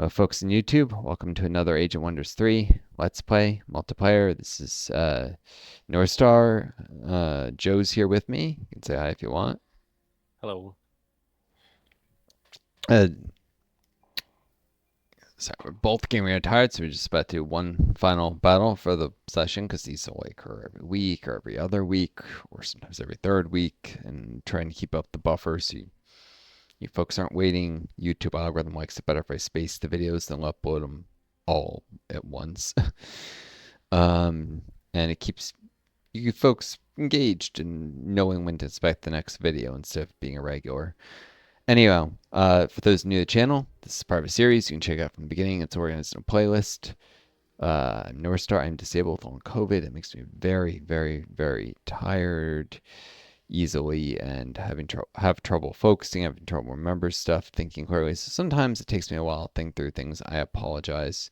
Folks in YouTube, welcome to another Agent Wonders 3 Let's Play multiplayer. This is Northstar. Joe's here with me. You can say hi if you want. Hello. Uh, sorry, we're both getting really tired, so we're just about to do one final battle for the session because these will occur every week or every other week or sometimes every third week, and trying to keep up the buffer so you folks aren't waiting. YouTube algorithm likes it better if I space the videos than upload them all at once. um, and it keeps you folks engaged and knowing when to expect the next video instead of being irregular. Anyhow, for those new to the channel, this is part of a series you can check out from the beginning. It's organized in a playlist. I'm Northstar. I'm disabled on COVID. It makes me very, very, very tired easily and have trouble focusing, having trouble remembering stuff, thinking clearly. So sometimes it takes me a while to think through things. I apologize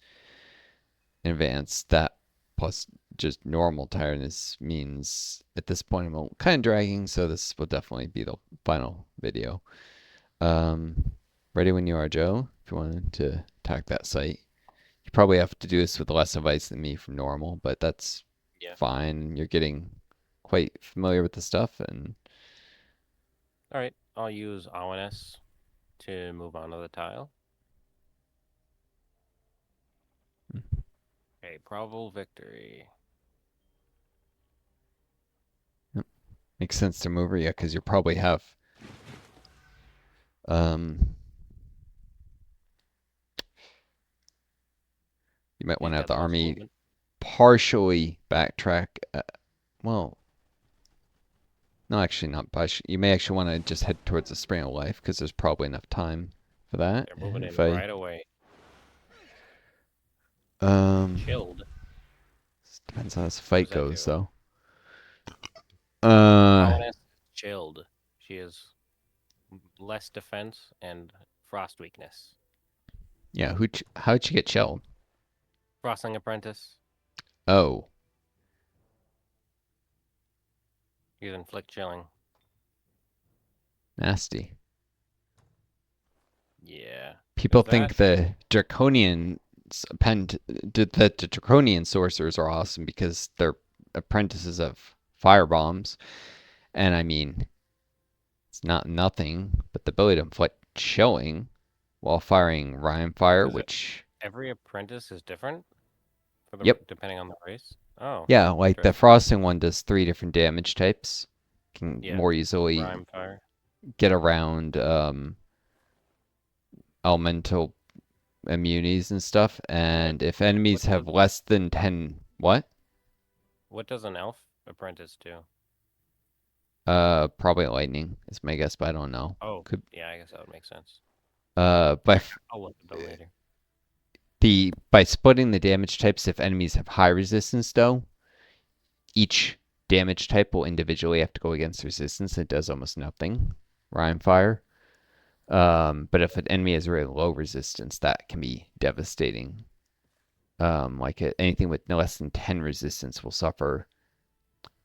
in advance. That plus just normal tiredness means at this point I'm kind of dragging, so this will definitely be the final video. Ready when you are, Joe, if you wanted to attack that site. You probably have to do this with less advice than me from normal, but that's Yeah. fine. You're getting quite familiar with the stuff, and All right. I'll use ONS to move on to the tile. Okay, probable victory. yep, makes sense to move her, yeah, because you probably have um, you might want He's to have got the the most army movement. partially backtrack. Well, no, actually not partially. You may actually want to just head towards the Spring of Life because there's probably enough time for that. They're moving If in I right away. um, Chilled. depends how this What does fight that goes do? though. Uh, ONS is chilled. She has less defense and frost weakness. yeah. How'd you get chilled? Frosting Apprentice. Oh, You inflict chilling. nasty. Yeah. People Is that? think the the draconian sorcerers are awesome because they're apprentices of fire bombs, and I mean it's not nothing, but the ability to inflict chilling while firing Rhyme Fire, Is it which every apprentice is different for the yep, depending on the race? Oh, yeah, like the interesting. frosting one does 3 different damage types, can Yeah. more easily Rhyme fire. get around elemental immunities and stuff, What? and if enemies What does have less than 10 what? What does an elf apprentice do? Probably lightning is my guess, but I don't know. Oh, Could yeah, I guess that would make sense. by I'll look at them later. the by splitting the damage types, if enemies have high resistance though, each damage type will individually have to go against resistance. It does almost nothing. Rhyme fire. But if an enemy has really low resistance, that can be devastating. Anything with no less than 10 resistance will suffer.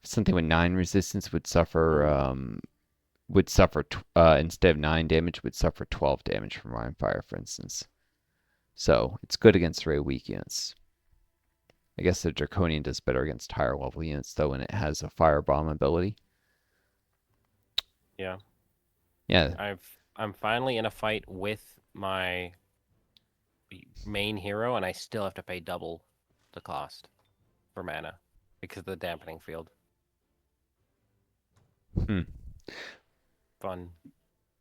Something with 9 resistance Ooh. would suffer instead of 9 damage would suffer 12 damage from Rhyme fire, for instance. So it's good against really weak units. I guess the Draconian does better against higher level units though, when it has a firebomb ability. Yeah. Yeah, I'm finally in a fight with my main hero, and I still have to pay double the cost for mana because of the dampening field. hmm. Fun.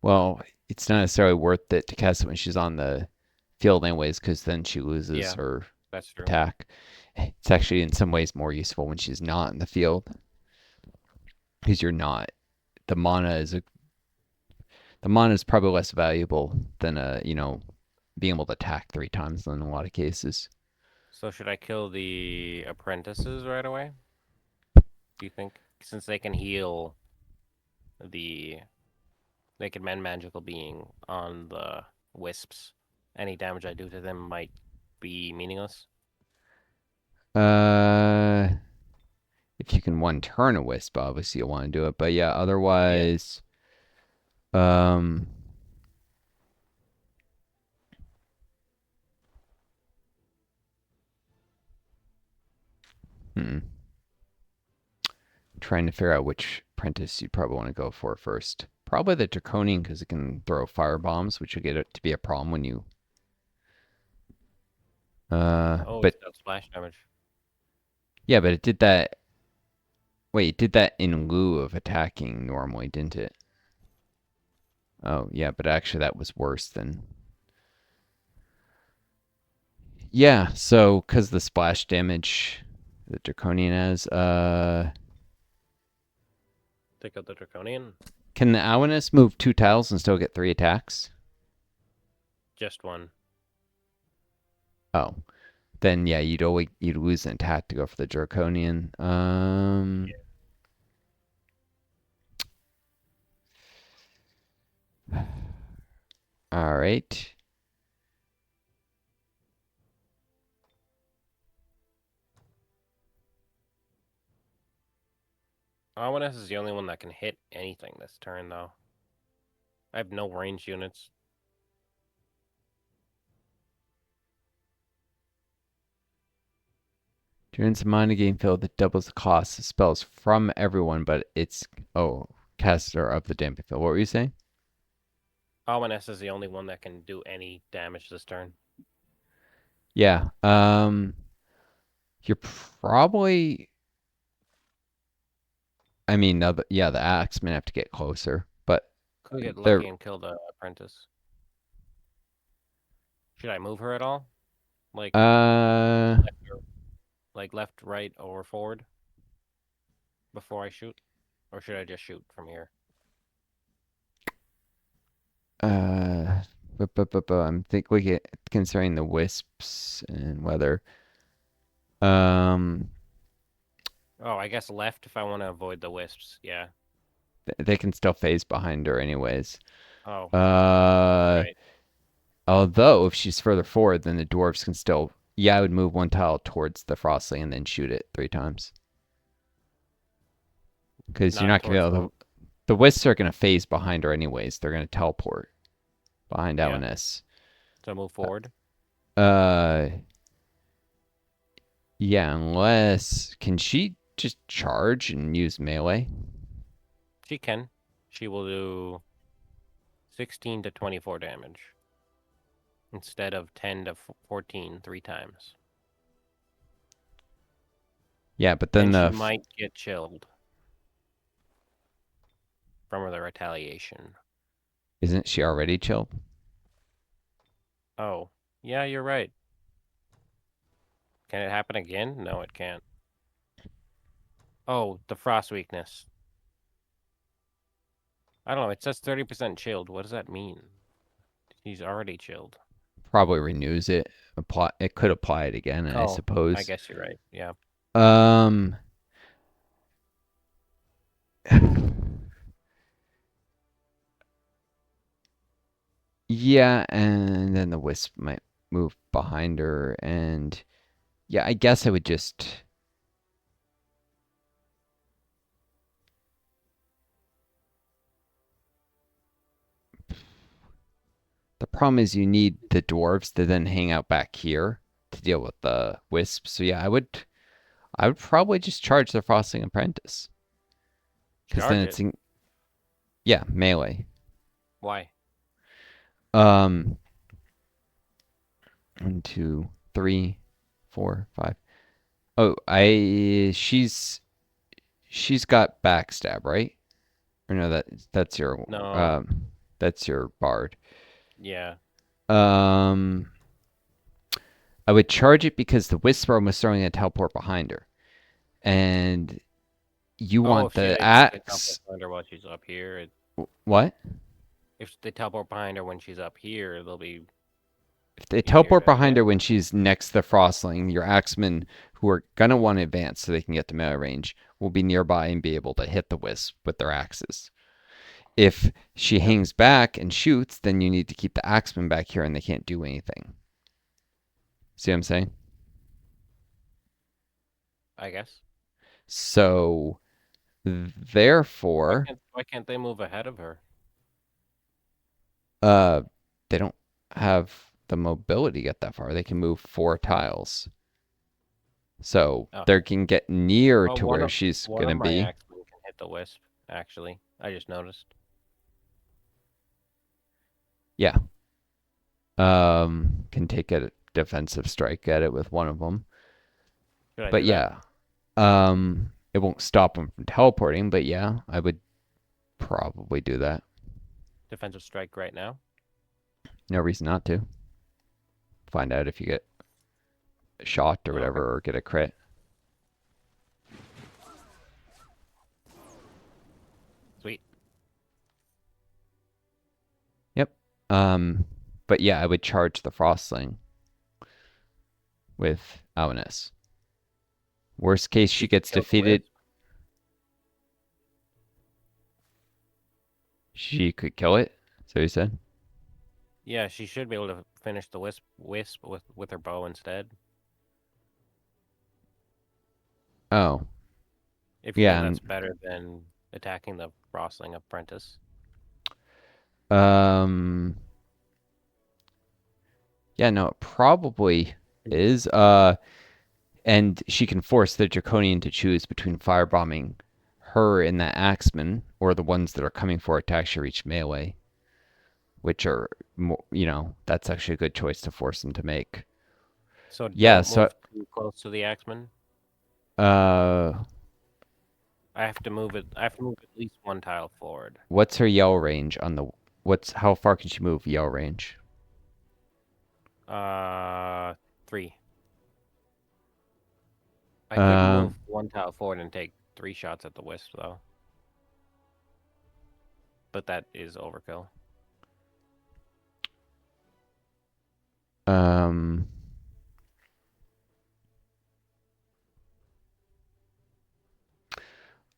Well, it's not necessarily worth it to cast it when she's on the field anyways, because then she loses Yeah, her that's true. attack. It's actually in some ways more useful when she's not in the field, because you're not. The mana is a the mana is probably less valuable than being able to attack 3 times in a lot of cases. So should I kill the apprentices right away? Do you think? Since they can heal the they can mend magical being on the wisps. Any damage I do to them might be meaningless. Uh, if you can one turn a wisp, obviously you'll want to do it. But yeah, Yeah. otherwise, um, Hmm. Trying to figure out which apprentice you'd probably want to go for first. Probably the Draconian because it can throw fire bombs, which will get it to be a problem when you. Oh, But it's got splash damage. yeah, but it did that. Wait, it did that in lieu of attacking normally, didn't it? Oh yeah, but actually that was worse than. Yeah, so because the splash damage the Draconian has, Take out the Draconian. can the Awareness move 2 tiles and still get 3 attacks? Just one. Oh, then yeah, you'd lose an attack to go for the Draconian. Yeah. All right. Ominous is the only one that can hit anything this turn, though. I have no range units. During some mind game field that doubles the cost of spells from everyone, but it's caster of the damping field. What were you saying? Ominous is the only one that can do any damage this turn. Yeah. You're probably. I mean, no, yeah, the axemen have to get closer, but Could get they're. lucky and kill the apprentice. Should I move her at all? Like Uh. left, like left, right, or forward before I shoot, or should I just shoot from here? Uh. I'm think we get considering the wisps and whether. Um. Oh, I guess left if I want to avoid the wisps. Yeah. They can still phase behind her anyways. Oh, Uh. right. Although if she's further forward, then the dwarves can still. Yeah, I would move 1 tile towards the frostling and then shoot it 3 times. Because you're Not not gonna be towards able the. to. The wisps are gonna phase behind her anyways. They're gonna teleport behind Yeah. Alanus. To move forward. Uh, yeah, unless can she just charge and use melee? She can. She will do 16 to 24 damage instead of 10 to 14 3 times. Yeah, but then And she the might get chilled from the retaliation. isn't she already chilled? Oh, yeah, you're right. Can it happen again? No, it can't. Oh, the frost weakness. I don't know. It says 30% chilled. What does that mean? He's already chilled. Probably renews it. Apply it could apply it again, I Oh, I suppose. guess you're right. Yeah. Um, yeah, and then the wisp might move behind her, and yeah, I guess I would just. The problem is you need the dwarves to then hang out back here to deal with the wisps. So yeah, I would probably just charge the frosting apprentice because then Charge it's it. in, yeah, melee. Why? Um, 1, 2, 3, 4, 5. Oh, I she's got backstab, right? Or no, that's your No. that's your bard. Yeah. Um, I would charge it because the wisp worm was throwing a teleport behind her, and you Oh, want the if they teleport axe. behind her while she's up here, What? if they teleport behind her when she's up here, they'll be If they easier teleport to behind hit. her when she's next to the frostling, your axemen who are gonna want to advance so they can get to melee range will be nearby and be able to hit the wisp with their axes. If she Yeah, hangs back and shoots, then you need to keep the axemen back here and they can't do anything. See what I'm saying? I guess. So therefore, Why can't they move ahead of her? uh, they don't have the mobility to get that far. They can move 4 tiles. So Oh, they can get near oh, to one where of she's one gonna of my be. axemen can hit the wisp. Actually, I just noticed. Yeah. Can take a defensive strike at it with one of them. Should I But do that? yeah, it won't stop them from teleporting. But yeah, I would probably do that. Defensive strike right now. No reason not to. Find out if you get shot or Okay. whatever, or get a crit. Sweet. Yep. Um, but yeah, I would charge the Frostling with Awareness. Worst case, She she could gets kill the defeated. wisp. She could kill it. So you said? Yeah, she should be able to finish the wisp with her bow instead. Oh, If you yeah. think that's better than attacking the Frostling apprentice. Yeah, no, it probably is. And she can force the Draconian to choose between firebombing her and that Axeman, or the ones that are coming for it to actually reach melee, which are, that's actually a good choice to force them to make. So Yeah, don't so, move too close to the axeman. uh, I have to move it. I have to move at least one tile forward. what's her yell range on the, how far can she move yell range? Uh, 3. I could Um, move one tile forward and take 3 shots at the wisp though, but that is overkill. um,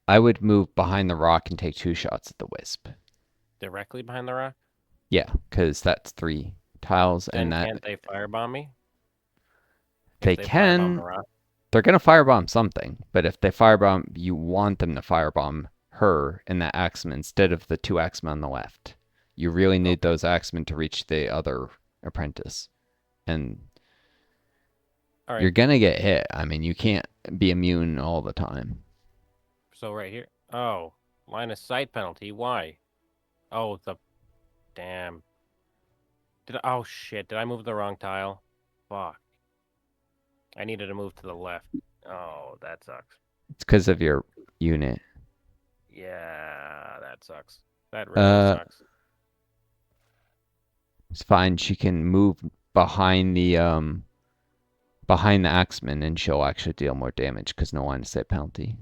I would move behind the rock and take 2 shots at the wisp. Directly behind the rock. Yeah, because that's 3 tiles, and Then that can't they firebomb me if they they firebomb the can. rock? They're gonna firebomb something, but if they firebomb, you want them to firebomb her and that axeman instead of the 2 axemen on the left. You really need Okay. those axemen to reach the other apprentice, and All you're right. gonna get hit. I mean, you can't be immune all the time. So right here. Oh, line of sight penalty. Why? Oh, the damn. Oh shit. Did I move the wrong tile? Fuck. I needed to move to the left. Oh, that sucks. It's because of your unit. Yeah, that sucks. That really Uh, sucks. it's fine. She can move behind the axeman, and she'll actually deal more damage because no line of sight penalty.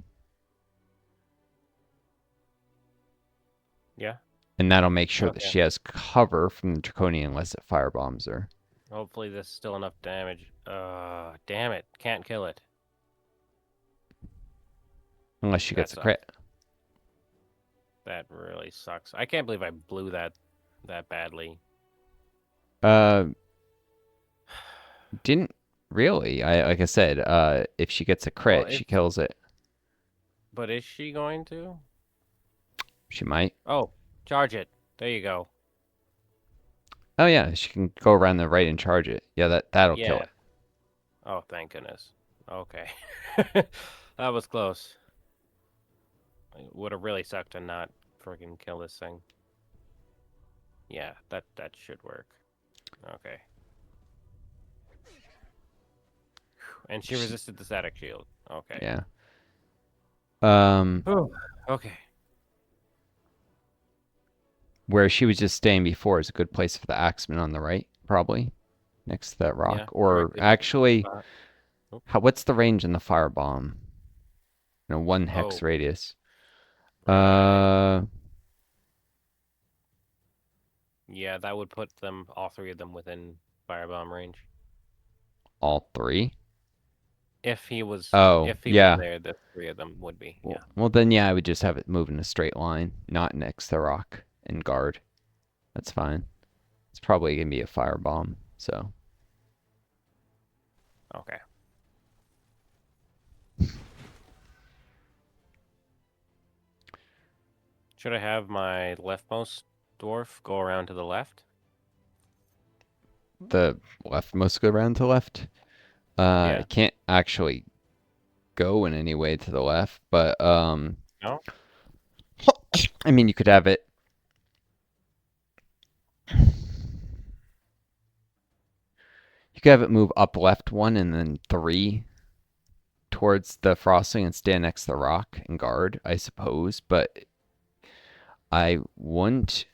Yeah. And that'll make sure that Okay. she has cover from the Draconian unless it firebombs her. Hopefully this is still enough damage. Damn it. Can't kill it. Unless she That gets a sucks. crit. That really sucks. I can't believe I blew that badly. Uh, didn't really. Like I said, if she gets a Well, crit, if she kills it. but is she going to? She might. Oh, charge it. There you go. Oh yeah, she can go around the right and charge it. Yeah, that'll kill Yeah. it. Oh, thank goodness. Okay. That was close. It would have really sucked to not freaking kill this thing. Yeah, that should work. Okay. And she resisted the static shield. Okay. Yeah. Um, Oh, okay. where she was just staying before is a good place for the axeman on the right, probably next to that rock. Yeah, Or directly actually, behind. Oh, what's the range in the firebomb? 1 hex oh, radius. right. Uh, Yeah, that would put them, all 3 of them, within firebomb range. all 3. If he was, Oh, if he was yeah. there, the 3 of them would be. Well, Yeah. well, then yeah, I would just have it move in a straight line, not next to the rock and guard. That's fine. It's probably gonna be a firebomb, so Okay. Should I have my leftmost dwarf go around to the left? the leftmost go around to left. Yeah. It can't actually. go in any way to the left, but No. I mean you could have it. You could have it move up left one and then three towards the frosting and stand next to the rock and guard, I suppose. But I wouldn't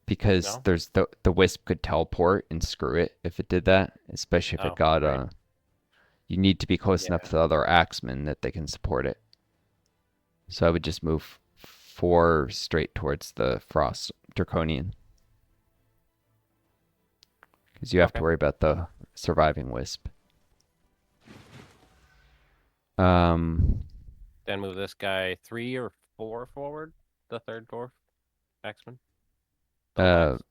because No. there's the wisp could teleport and screw it if it did that, especially if it Oh, got right. you need to be close enough Yeah. to the other axemen that they can support it. So I would just move four straight towards the frost draconian because you have to Okay. worry about the surviving wisp. Um, Then move this guy 3 or 4 forward. The third dwarf X-Men. The uh, last.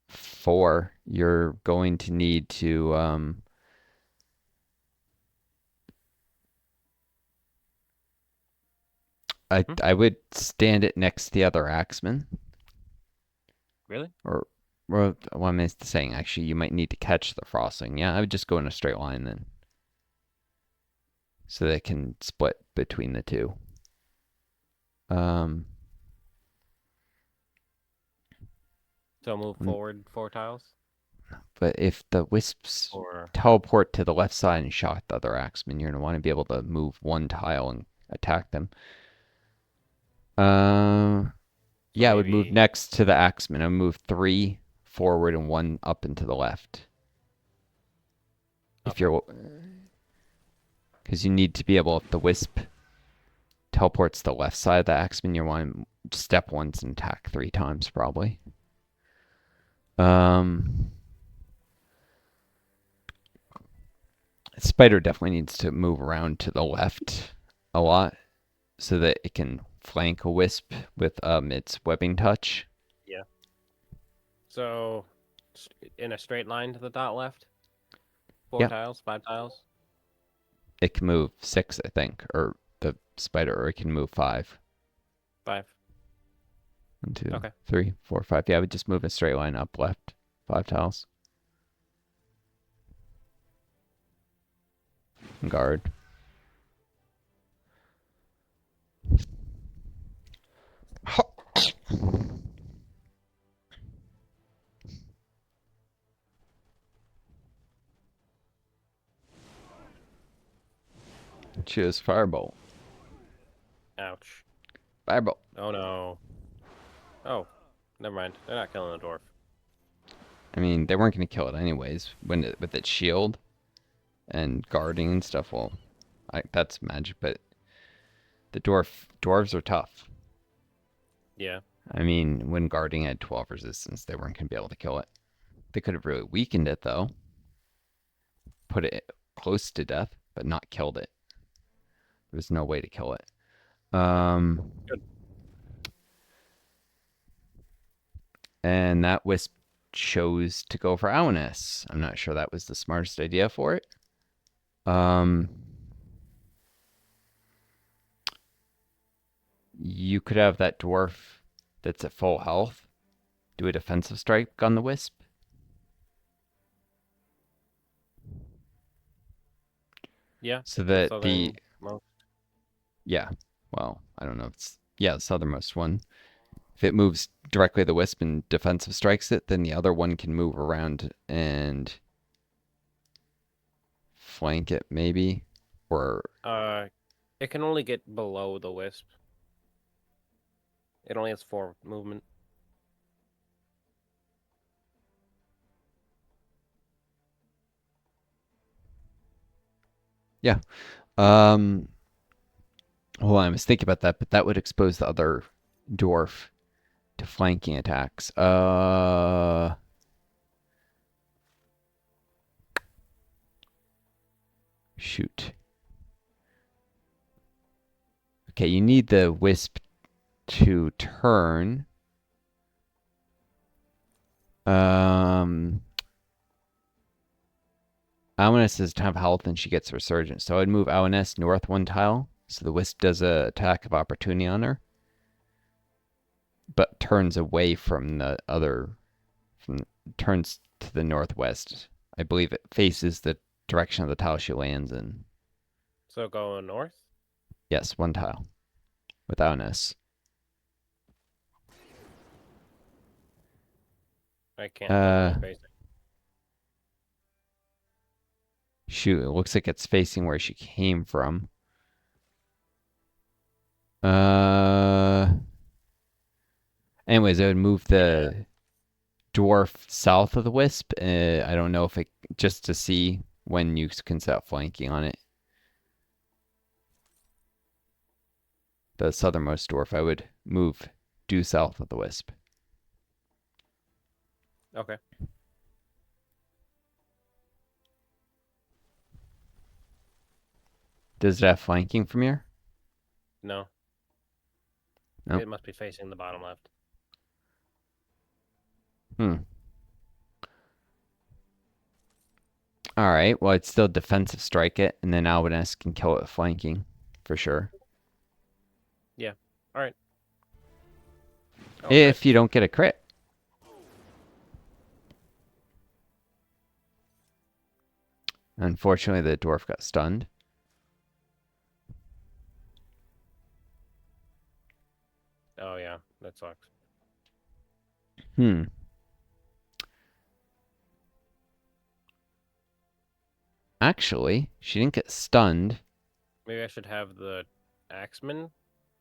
four. You're going to need to I Hmm? I would stand it next to the other axeman, Really? or what am I saying? Actually, you might need to catch the frosting. Yeah, I would just go in a straight line then, so they can split between the two. Um, So move forward 4 tiles. but if the wisps Or teleport to the left side and shock the other axeman, you're gonna want to be able to move one tile and attack them. Uh, so yeah, I would move maybe. next to the axeman. I would move three forward and one up and to the left. If Okay. you're, because you need to be able, if the wisp teleports to the left side of the axeman, you want to step once and attack three times probably. Um, Spider definitely needs to move around to the left a lot so that it can flank a wisp with its webbing touch. Yeah. So in a straight line to the dot left. Four Yeah, tiles. 5 tiles. it can move six, I think, or the spider, or it can move five. 5. One, two, Okay. three, four, five. Yeah, I would just move a straight line up left, five tiles. Guard. Choose Firebolt. Ouch. Firebolt. Oh no. Oh, never mind. They're not killing the dwarf. I mean, they weren't going to kill it anyways with its shield and guarding and stuff. Well, that's magic, but the dwarves are tough. Yeah. I mean, when guarding had 12 resistance, they weren't going to be able to kill it. They could have really weakened it though, put it close to death, but not killed it. There was no way to kill it. Um, Good. and that wisp chose to go for Awanis. I'm not sure that was the smartest idea for it. Um, you could have that dwarf that's at full health do a defensive strike on the wisp. Yeah. So The that the southern most. yeah, well, I don't know if it's yeah, the southernmost one. If it moves directly to the wisp and defensive strikes it, then the other one can move around and flank it maybe. Or Uh, it can only get below the wisp. It only has 4 movement. yeah. Um Hold on, I was thinking about that, but that would expose the other dwarf to flanking attacks. Shoot. Okay, you need the wisp to turn. Um, Awanis doesn't have health and she gets resurgence, so I'd move Awanis north one tile, so the wisp does a attack of opportunity on her, but turns away from the other, from turns to the northwest. I believe it faces the direction of the tile she lands in. So go north. Yes, one tile without an S. I can't tell where Uh, they're facing. Shoot, it looks like it's facing where she came from. Uh, Anyways, I would move Yeah. the dwarf south of the wisp. I don't know if it just to see when you can start flanking on it. The southernmost dwarf, I would move due south of the wisp. Okay. Does it have flanking from here? No. No. It must be facing the bottom left. Hmm. All right. Well, I'd still defensive strike it, and then Albanese can kill it with flanking, for sure. Yeah. All right. Oh, crit. If you don't get a crit. Unfortunately, the dwarf got stunned. Oh, yeah. That sucks. Hmm. Actually, she didn't get stunned. Maybe I should have the axeman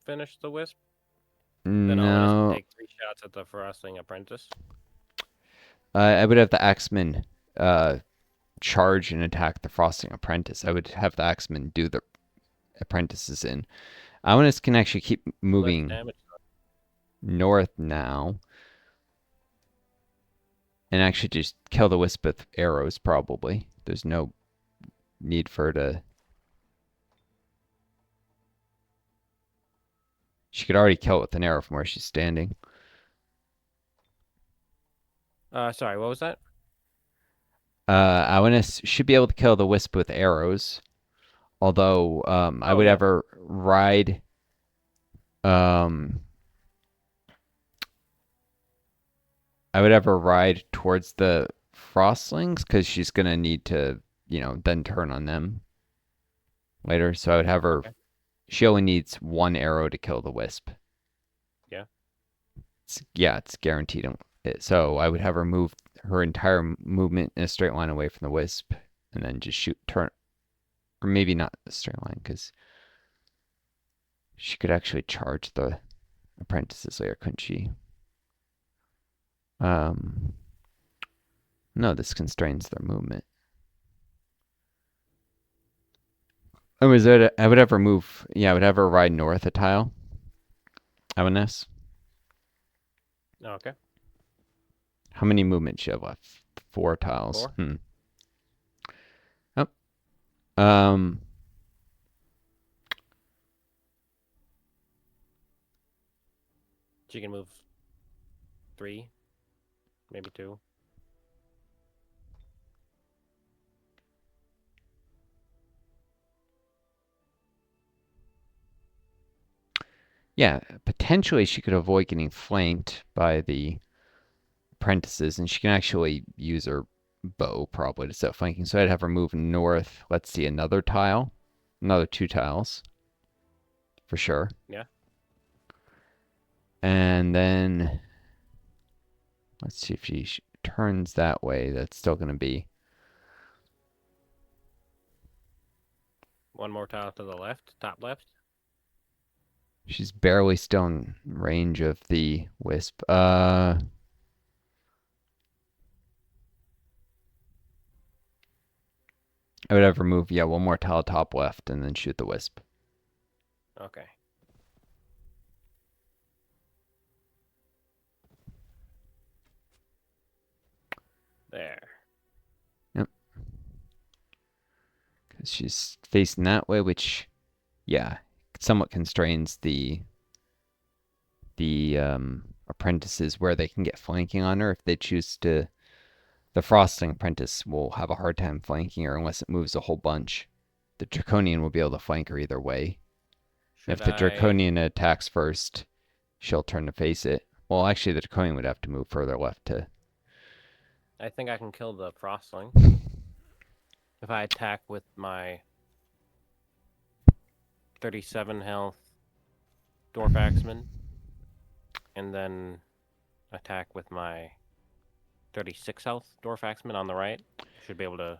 finish the wisp. Then Ominous can No. take 3 shots at the frosting apprentice. I would have the axeman charge and attack the frosting apprentice. I would have the axeman do the apprentices in. Albanese can actually keep Less moving damage. north now. And actually just kill the wisp with arrows, probably. There's no need for her to. She could already kill it with an arrow from where she's standing. Sorry, what was that? Awanis should be able to kill the wisp with arrows. Although I Oh, would yeah. ever ride. Um, I would ever ride towards the frostlings because she's gonna need to, then turn on them later. So I would have her. Okay. She only needs one arrow to kill the wisp. Yeah. It's guaranteed. So I would have her move her entire movement in a straight line away from the wisp, and then just turn, or maybe not a straight line because she could actually charge the apprentices later, couldn't she? Um, no, this constrains their movement. I would have her move. Yeah, I would have her ride north a tile. Awareness. Oh, okay. How many movements she have left? 4 tiles. 4. Oh. Um. She can move 3, maybe 2. Yeah, potentially she could avoid getting flanked by the apprentices, and she can actually use her bow probably to set flanking. So I'd have her move north. Let's see, another tile, another 2 tiles for sure. Yeah. And then let's see if she turns that way. That's still going to be. One more tile to the left, top left. She's barely still in range of the wisp. I would have her move, yeah, one more tile top left and then shoot the wisp. Okay. There. Yep. Because she's facing that way, which, yeah, somewhat constrains the apprentices where they can get flanking on her if they choose to. The frosting apprentice will have a hard time flanking her unless it moves a whole bunch. The draconian will be able to flank her either way. If Should the I? draconian attacks first, she'll turn to face it. Well, actually, the draconian would have to move further left to. I think I can kill the frostling if I attack with my 37 health Dwarf Axeman, and then attack with my 36 health Dwarf Axeman on the right. Should be able to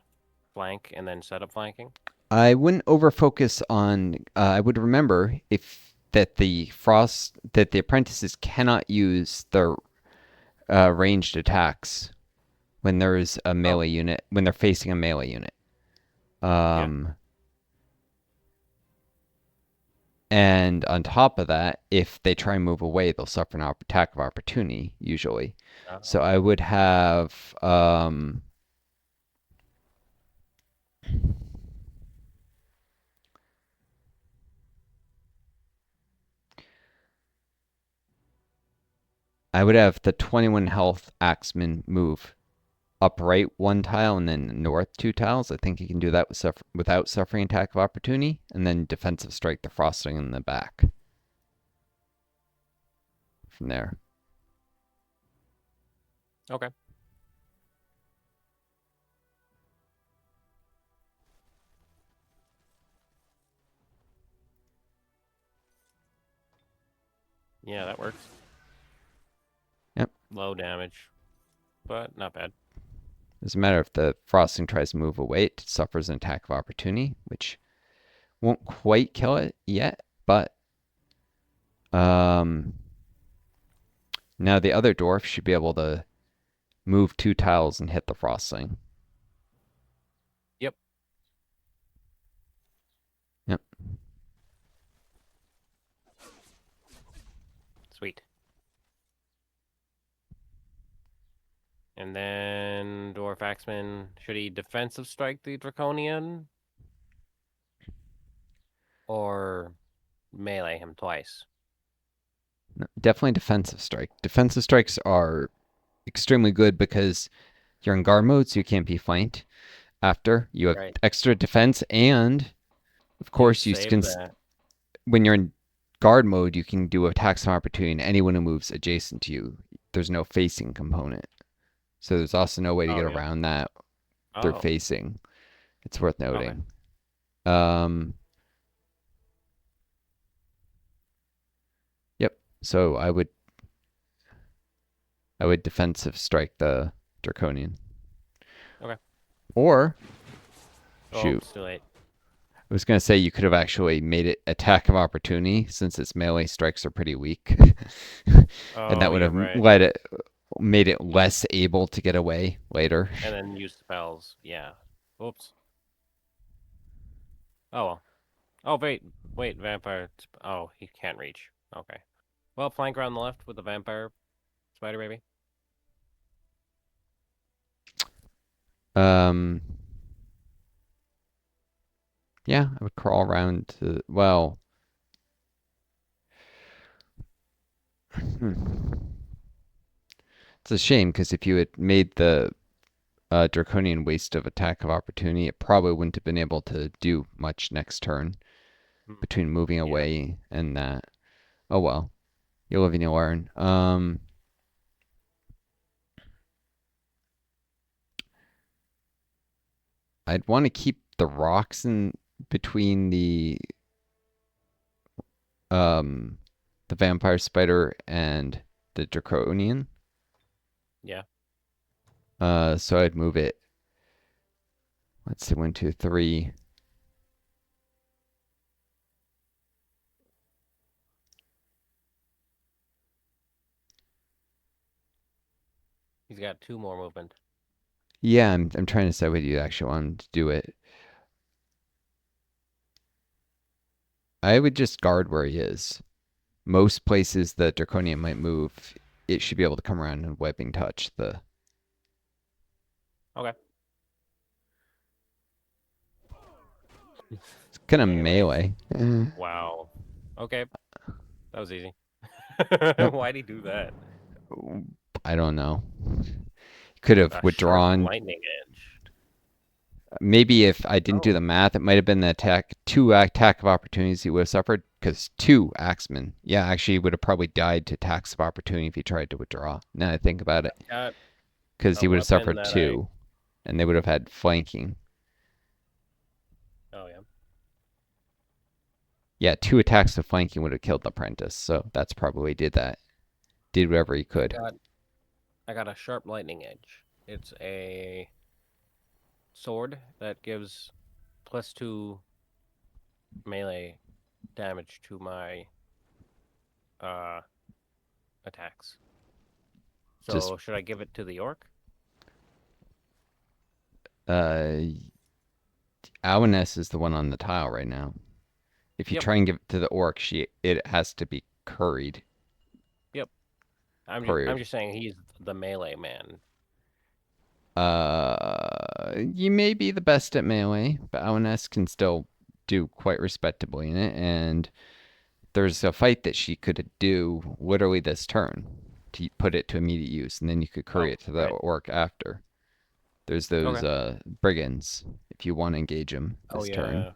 flank and then set up flanking. I wouldn't over focus on. I would remember if that the apprentices cannot use their ranged attacks when there is a Oh, melee unit when they're facing a melee unit. yeah. Um, and on top of that, if they try and move away, they'll suffer an attack of opportunity usually. So I would have the 21 health axeman move upright one tile and then north two tiles. I think you can do that without suffering attack of opportunity, and then defensive strike the frosting in the back from there. Okay. Yeah, that works. Yep. Low damage, but not bad. Doesn't matter if the frosting tries to move away, it suffers an attack of opportunity, which won't quite kill it yet, but um, now the other dwarf should be able to move two tiles and hit the frosting. Yep. Yep. Sweet. And then Dwarf Axeman, should he defensive strike the Draconian? Or melee him twice? No, definitely defensive strike. Defensive strikes are extremely good because you're in guard mode, so you can't be flanked. After you have Right. extra defense, and of You course you save can that. when you're in guard mode, you can do attacks of opportunity on anyone who moves adjacent to you. There's no facing component, so there's also no way to Oh, get yeah. around that through Oh, facing. It's worth okay. noting. Um, yep. So I would defensive strike the draconian, Okay. or Oh, shoot. it's too late. I was gonna say you could have actually made it attack of opportunity since its melee strikes are pretty weak, and Oh, that would you're have right. made it less able to get away later. And then use spells. Yeah. Oops. Oh, well. Oh, wait, vampire. Oh, he can't reach. Okay. Well, flank around the left with the vampire spider baby. Um, yeah, I would crawl around to well. Hmm. It's a shame because if you had made the draconian waste of attack of opportunity, it probably wouldn't have been able to do much next turn Hmm. between moving Yeah. away and that. Oh well, you live and you learn. I'd want to keep the rocks in between um the vampire spider and the draconian. Yeah. So I'd move it. Let's see, one, two, three. He's got 2 more movement. Yeah, I'm trying to decide whether you actually want to do it. I would just guard where he is. Most places that draconian might move, it should be able to come around and webbing touch the. Okay. It's kind of Melee. melee. Wow. Okay. That was easy. Yep. Why'd he do that? I don't know. Could have A sharp withdrawn. lightning edge. Maybe if I didn't do Oh. the math, it might have been the two attack of opportunities he would have suffered because two axemen. Yeah, actually, he would have probably died to attacks of opportunity if he tried to withdraw. Now I think about it, I've got because a he would have weapon suffered that I. two, and they would have had flanking. Oh, yeah. Yeah, 2 attacks of flanking would have killed the apprentice. So that's probably did that. Did whatever he I could. got I got a sharp lightning edge. It's a sword that gives +2 melee damage to my uh attacks. Just So should I give it to the orc? uh, Awanes is the one on the tile right now. If you Yep, try and give it to the orc, it has to be curried. yep. I'm Couriered. just saying he's the melee man. You may be the best at melee, but Awanes can still do quite respectably in it. And there's a fight that she could do literally this turn to put it to immediate use, and then you could curry Oh, it to the right. orc after. There's those Okay. brigands if you want to engage them Oh this turn. yeah.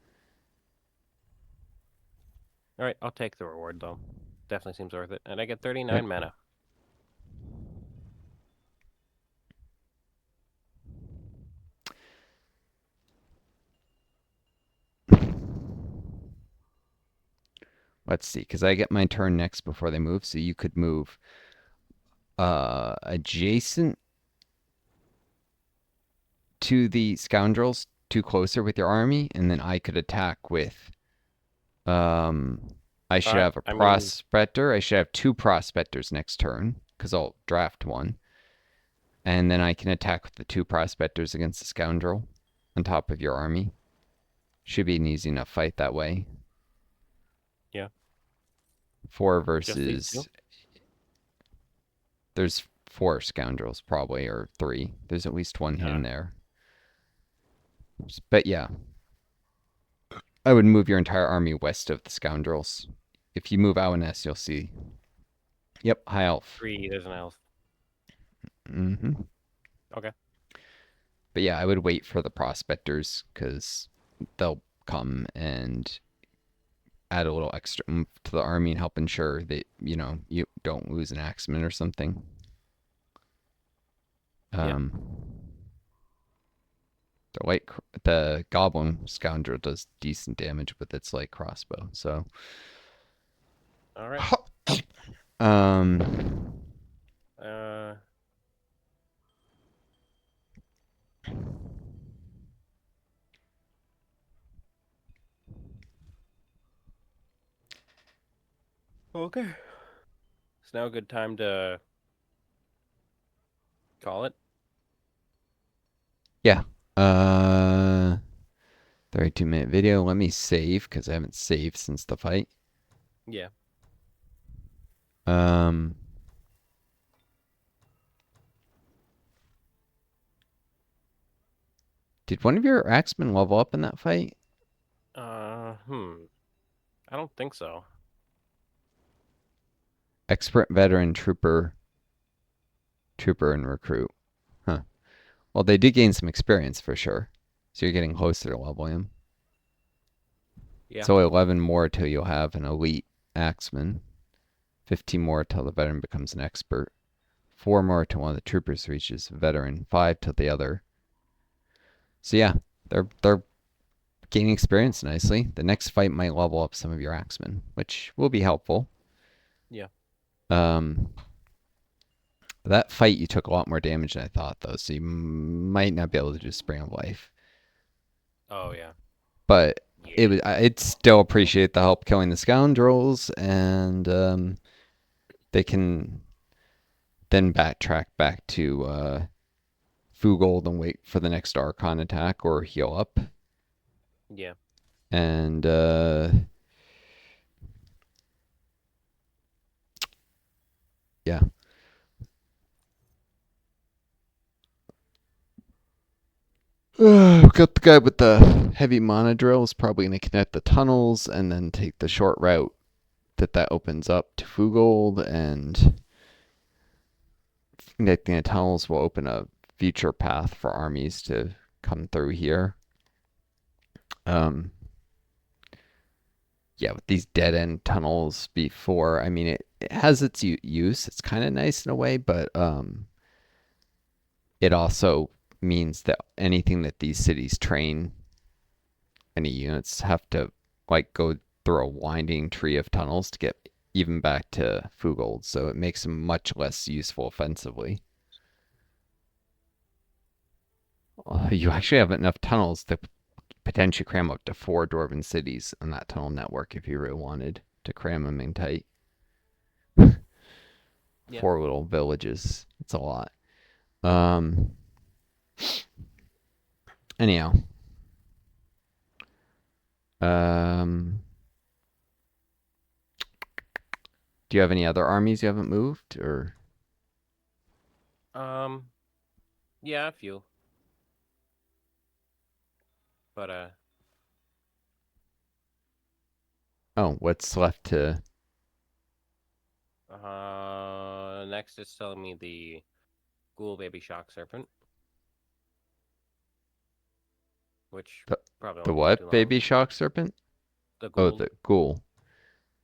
All right, I'll take the reward though. Definitely seems worth it. And I get Yep. 39 mana. Let's see, because I get my turn next before they move, so you could move adjacent to the scoundrels, too closer with your army, and then I could attack with I All should right. have a I mean, prospector. I should have 2 prospectors next turn because I'll draft one, and then I can attack with the 2 prospectors against the scoundrel on top of your army. Should be an easy enough fight that way. yeah, Four just these two. versus there's 4 scoundrels probably or 3. There's at least one Uh, hidden there. But yeah, I would move your entire army west of the scoundrels. If you move Awanes, you'll see. Yep, high elf. 3, there's an elf. Hmm. Okay. But yeah, I would wait for the prospectors because they'll come and add a little extra oomph to the army and help ensure that you don't lose an axeman or something. Yeah. Um, the goblin scoundrel does decent damage with its light crossbow. So, All right. um, Uh, okay. It's now a good time to call it. yeah. 32-minute video. Let me save because I haven't saved since the fight. Yeah. Um, did one of your axemen level up in that fight? Hmm. I don't think so. Expert, veteran, trooper, and recruit. Huh. Well, they did gain some experience for sure. So you're getting closer to leveling them. Yeah. So 11 more till you'll have an elite axeman. 15 more till the veteran becomes an expert. 4 more till one of the troopers reaches veteran. 5 till the other. So yeah, they're gaining experience nicely. The next fight might level up some of your axemen, which will be helpful. Yeah. Um, that fight you took a lot more damage than I thought, though, so you might not be able to do Spring of Life. Oh yeah. But Yeah. I'd still appreciate the help killing the scoundrels, and they can then backtrack back to Fugold and wait for the next Archon attack or heal up. Yeah. And yeah. We've got the guy with the heavy mana drill is probably going to connect the tunnels and then take the short route that opens up to Fugold, and connecting the tunnels will open a future path for armies to come through here. Um, yeah, with these dead end tunnels before, I mean, it has its use. It's kind of nice in a way, but it also means that anything that these cities train, any units have to like go through a winding tree of tunnels to get even back to Fuggold, so it makes him much less useful offensively. You actually have enough tunnels to potentially cram up to 4 dwarven cities on that tunnel network if you really wanted to cram them in tight. Yeah. 4 little villages. It's a lot. Um. Anyhow. Um. Do you have any other armies you haven't moved, or? Um. Yeah, a few. But Oh, what's left to? next it's telling me the ghoul baby shock serpent, which The, probably the won't take too what? long. Baby shock serpent? The Oh, ghoul. the ghoul.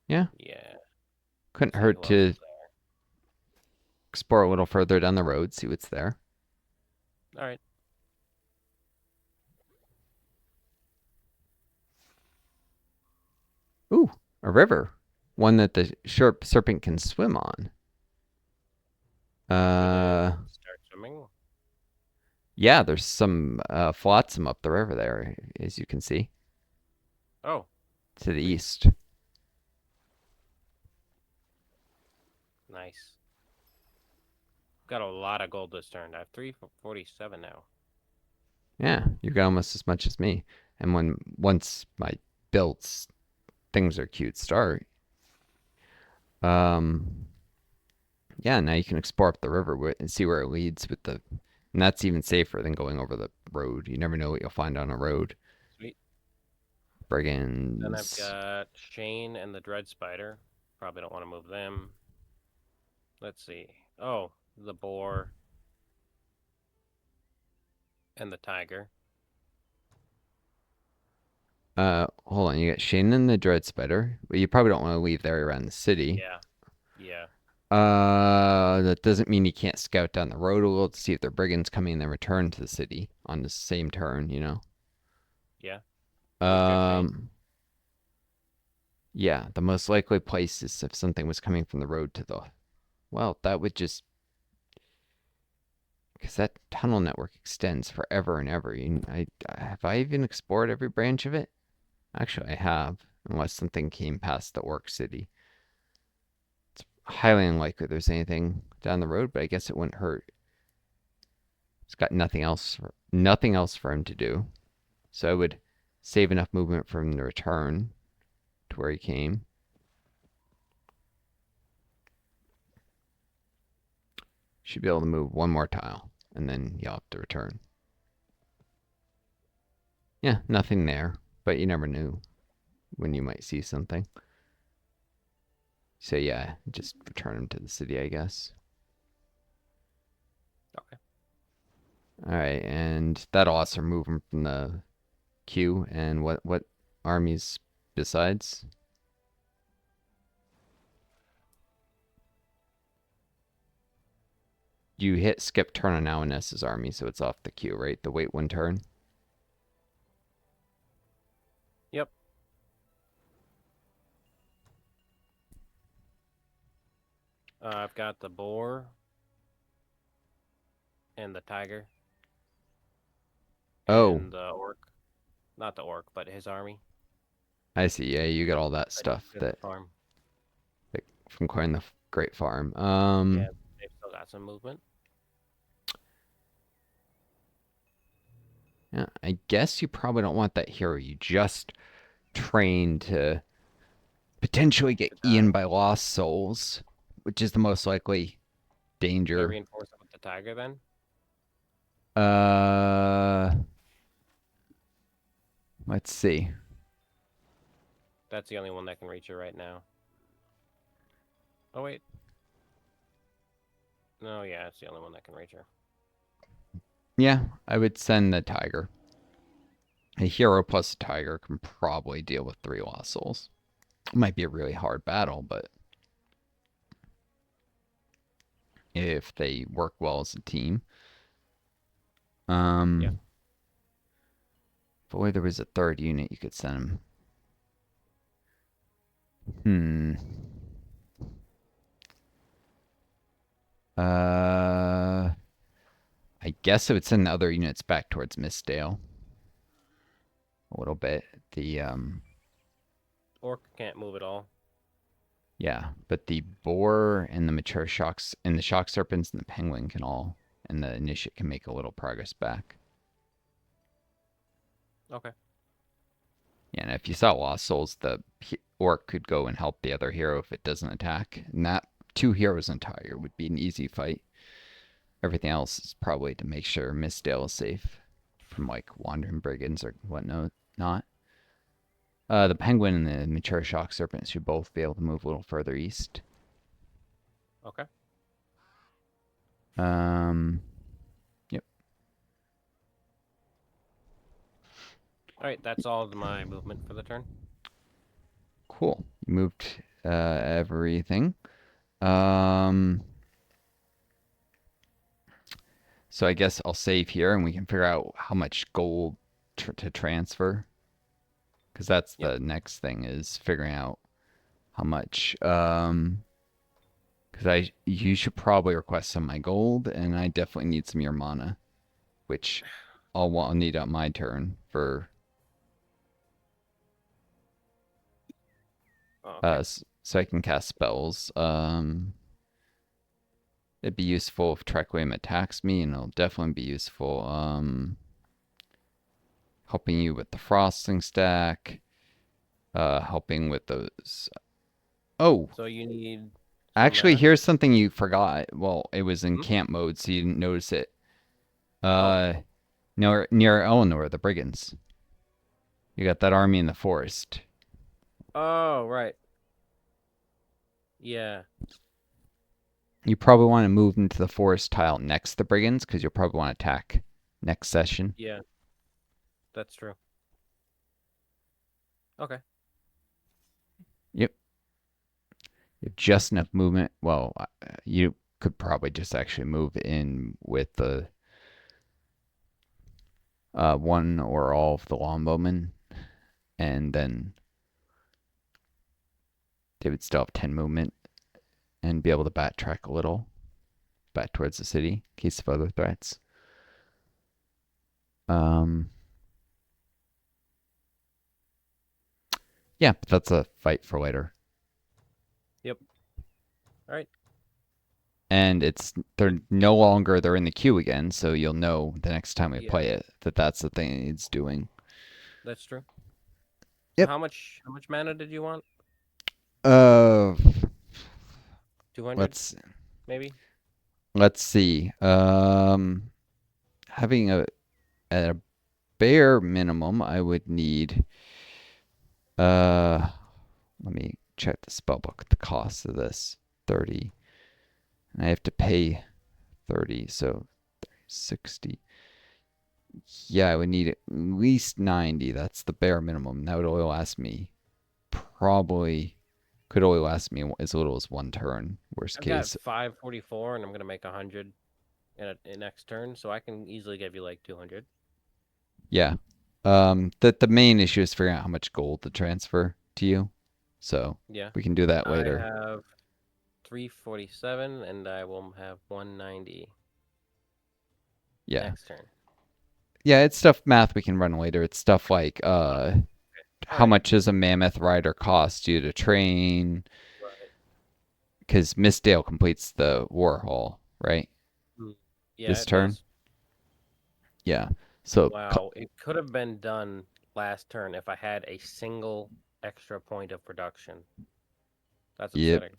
Yeah, Yeah. couldn't See hurt who else to is there. explore a little further down the road, see what's there. All right. Ooh, a river. One that the sharp serpent can swim on. Should it Uh, start swimming? yeah, there's some flotsam up the river there, as you can see, Oh, to the sweet. east. Nice. Got a lot of gold this turn. I have 347 now. Yeah, you got almost as much as me. And once my builds things are cute start, um, yeah, now you can explore up the river and see where it leads with the, and that's even safer than going over the road. You never know what you'll find on a road. Sweet. Then I've Brigands. got Shane and the Dread Spider. Probably don't want to move them. Let's see. Oh, the boar and the tiger. Hold on, you got Shane and the Dread Spider. Well, you probably don't want to leave there around the city. Yeah. Yeah. That doesn't mean you can't scout down the road a little to see if their brigands coming and then return to the city on the same turn, you know? Yeah. With just Shane. Um, yeah, the most likely place is if something was coming from the road to the, well, that would just, because that tunnel network extends forever and ever. Have I even explored every branch of it? Actually, I have, unless something came past the Orc City. It's highly unlikely there's anything down the road, but I guess it wouldn't hurt. It's got nothing else for him to do. So I would save enough movement for him to return to where he came. Should be able to move one more tile, and then you'll have to return. Yeah, nothing there, but you never knew when you might see something. So yeah, just return him to the city, I guess. Okay. All right, and that'll also move him from the queue. And what armies besides? You hit skip turn on Alaness's army, so it's off the queue, right? The wait 1 turn. Yep. I've got the boar and the tiger Oh, and the orc. Not the orc, but his army. I see. Yeah, you got all that I just stuff did the that, farm. that from Coin the Great Farm. Yeah, they've still got some movement. Yeah, I guess you probably don't want that hero. You just trained to potentially get To eaten die. by lost souls, which is the most likely Should I danger. reinforce it with the tiger then? Uh, let's see. That's the only one that can reach it right now. Oh wait. No, yeah, it's the only one that can reach her. Yeah, I would send the tiger. A hero plus a tiger can probably deal with 3 lost souls. It might be a really hard battle, but if they work well as a team. Yeah. If only there was a third unit you could send him. Hmm. Uh, I guess it would send the other units back towards Mistdale a little bit. The Orc can't move at all. Yeah, but the boar and the mature shocks and the shock serpents and the penguin can all and the initiate can make a little progress back. Okay. Yeah, and if you saw Lost Souls, the orc could go and help the other hero if it doesn't attack. And that two heroes entire would be an easy fight. Everything else is probably to make sure Mistdale is safe from like wandering brigands or whatnot. Not. The penguin and the mature shock serpent should both be able to move a little further east. Okay. Um, yep, All right. That's all of my movement for the turn. cool. You moved everything. Um, so I guess I'll save here and we can figure out how much gold to transfer because that's Yep. the next thing is figuring out how much. Because you should probably request some of my gold and I definitely need some of your mana, which I'll need on my turn for Oh, okay. so I can cast spells. It'd be useful if Trequim attacks me, and it'll definitely be useful. Helping you with the frosting stack, helping with those. Oh, So you need some actually, mana. here's something you forgot. Well, it was in Hmm? camp mode, so you didn't notice it. Oh. Uh, near Eleanor, the brigands. You got that army in the forest. Oh, right. Yeah. You probably want to move into the forest tile next to the brigands because you'll probably want to attack next session. Yeah. That's true. Okay. Yep. You have just enough movement. Well, you could probably just actually move in with the one or all of the longbowmen, and then they would still have 10 movement and be able to backtrack a little back towards the city in case of other threats. Um, yeah, but that's a fight for later. Yep. All right. And they're in the queue again, so you'll know the next time we Yeah. play it that that's the thing it's doing. That's true. So Yep. how much mana did you want? Uh, 200 let's maybe? let's see. Having at a bare minimum, I would need. Uh, Let me check the spellbook. The cost of this 30, and I have to pay 30, so 60. Yeah, I would need at least 90. That's the bare minimum. That would only last me probably could only last me as little as one turn. Worst I've got case. 544 and I'm going to make 100 in next turn, so I can easily give you like 200. Yeah. The main issue is figuring out how much gold to transfer to you. So Yeah. we can do that I later. have 347 and I will have 190 Yeah. next turn. Yeah, it's stuff math we can run later. It's stuff like how Alrighty. much does a mammoth rider cost you to train? Right. Because Mistdale completes the Warhol, right? Mm. Yeah, This it turn. does. Yeah. So Wow, it could have been done last turn if I had a single extra point of production. That's yep. upsetting.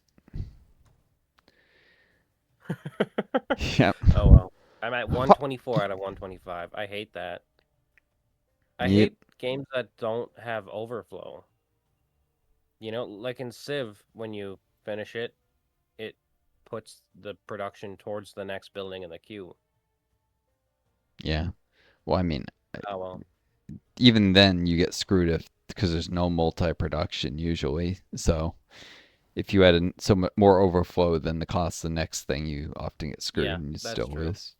Yep. Oh well. I'm at 124 out of 125. I hate that. I Yep. hate games that don't have overflow. Like in Civ, when you finish it, it puts the production towards the next building in the queue. Yeah. Well, I mean, Oh well. even then you get screwed if because there's no multi-production usually. So if you had more overflow than the cost of the next thing, you often get screwed Yeah, and you that's still true. lose.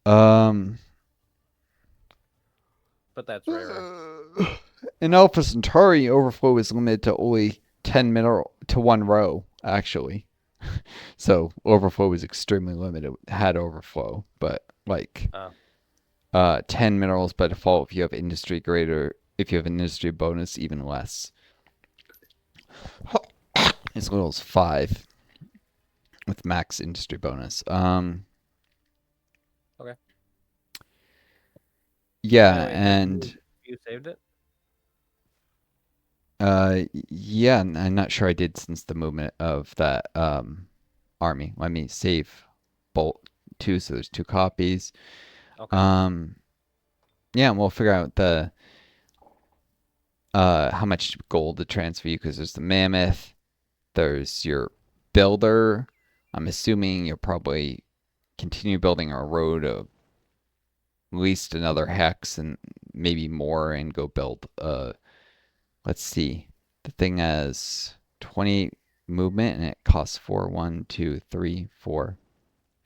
Um, But that's rarer. in Alpha Centauri, overflow is limited to only 10 mineral to one row, actually. So overflow was extremely limited. It had overflow, but like Oh, 10 minerals by default. If you have industry greater, if you have an industry bonus, even less. As little as 5 with max industry bonus. okay. Yeah, Anyway, have and you saved it? yeah, I'm not sure I did since the movement of that army. Let me save Bolt 2, so there's 2 copies. Okay. Um, yeah, and we'll figure out the how much gold to transfer you because there's the mammoth, there's your builder. I'm assuming you'll probably continue building a road of at least another hex and maybe more and go build let's see. The thing has 20 movement and it costs 4. 1, 2, 3, 4,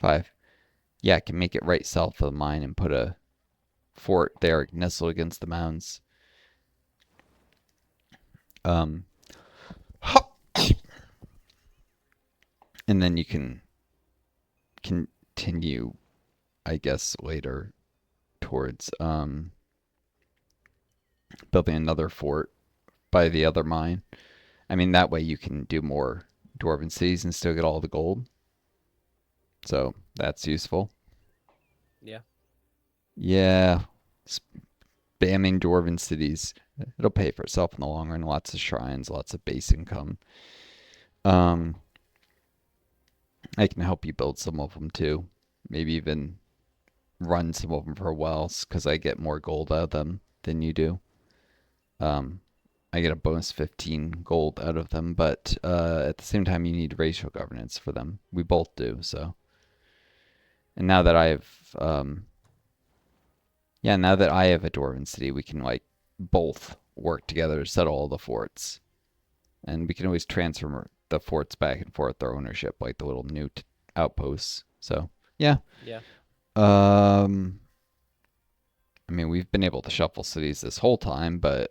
5. Yeah, I can make it right south of the mine and put a fort there nestled against the mounds. Um, and then you can continue, I guess, later towards building another fort by the other mine. I mean, that way you can do more dwarven cities and still get all the gold. So that's useful. Yeah. Yeah, spamming dwarven cities. It'll pay for itself in the long run. Lots of shrines, lots of base income. Um, I can help you build some of them too. Maybe even run some of them for a while because I get more gold out of them than you do. Um, I get a bonus 15 gold out of them, but at the same time, you need racial governance for them. We both do, so. And now that yeah, now that I have a dwarven city, we can like both work together to settle all the forts, and we can always transfer the forts back and forth their ownership, like the little new outposts. So yeah, Yeah. um, I mean we've been able to shuffle cities this whole time, but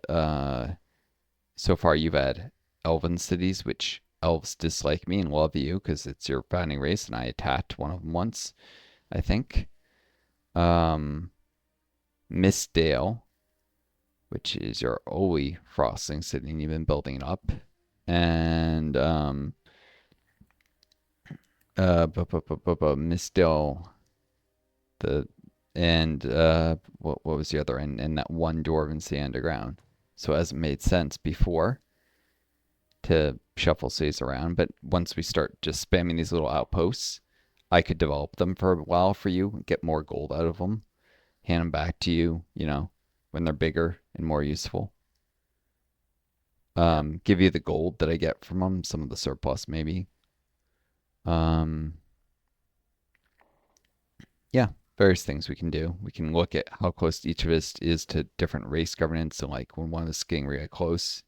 so far you've had elven cities, which elves dislike me and love you because it's your founding race, and I attacked one of them once, I think. Um, Mistdale, which is your Oli frosting city, and you've been building it up, and Mistdale, the and what was the other, and that one dwarven sea underground. So it hasn't made sense before to shuffle cities around, but once we start just spamming these little outposts, I could develop them for a while for you, get more gold out of them, hand them back to you, when they're bigger and more useful. Yeah. Give you the gold that I get from them, some of the surplus maybe. Um, yeah, various things we can do. We can look at how close each of us is to different race governance. So like when one is getting really close,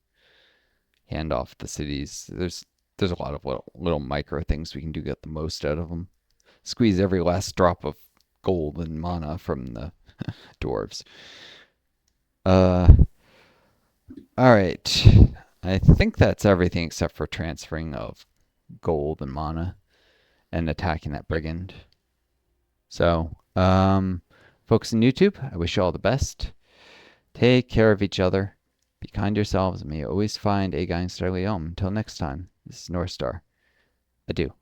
hand off the cities. There's a lot of little micro things we can do to get the most out of them. Squeeze every last drop of gold and mana from the dwarves. Uh, all right. I think that's everything except for transferring of gold and mana and attacking that Yep. brigand. So, folks in YouTube, I wish you all the best. Take care of each other. Be kind to yourselves, and may you always find a guiding star Until next time, this is Northstar. Adieu.